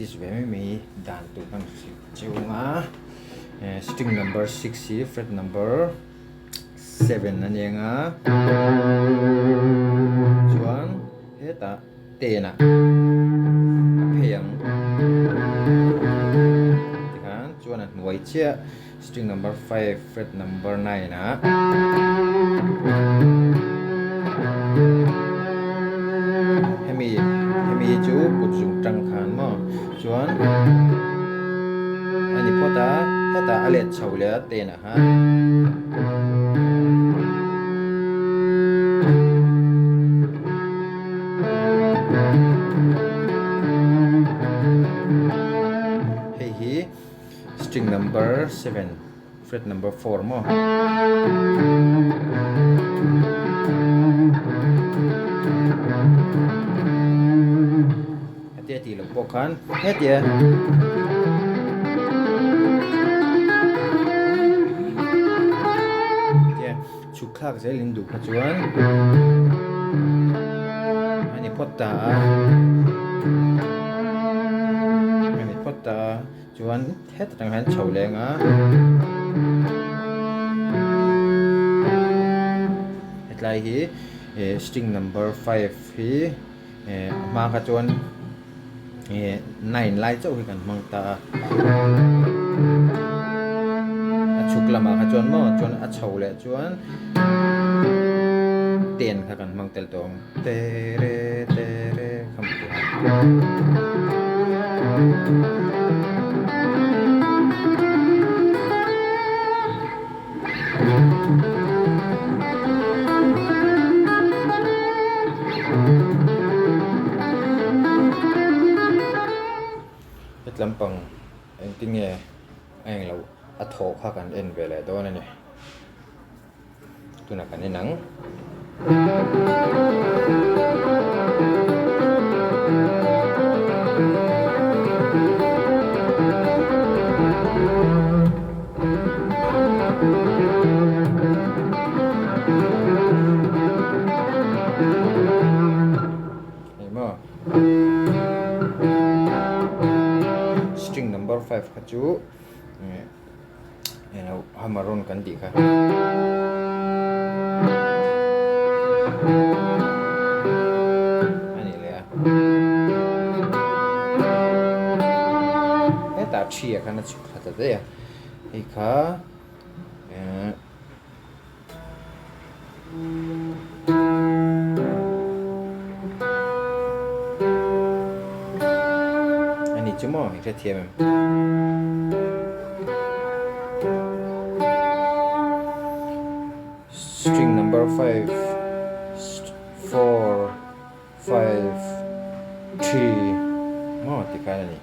practice very me dan tu kan chiunga string number 6 fret number 7 na niya nga chuan heta te na apeyang tikan chuan an nuai chia string number 5 fret number 9 na hemi chu kutsung tang khan mo chuan ani pota heta alet chawle te na ha string number 7 fret number 4 mo atia ti lo pokhan hetia chuklak ze lindu khachuan ani potta chuan het tang han chho lenga hetlai hi string number 5 hi ma kha chuan 9 lai chau hi kan mang ta a chuklama kha chuan mo chuan a chho le chuan ten kha kan mang tel tong te re kham ti Tlem pang anh tin nghe anh lâu at thọ khác anh en về lại đó này nè tôi là cái nắng string number 5 khachu hamaron kan di kha ani le eta chia kana chu khata de hi kha Chimo hi thiam string number 5 4 5 3 mo ti kana ni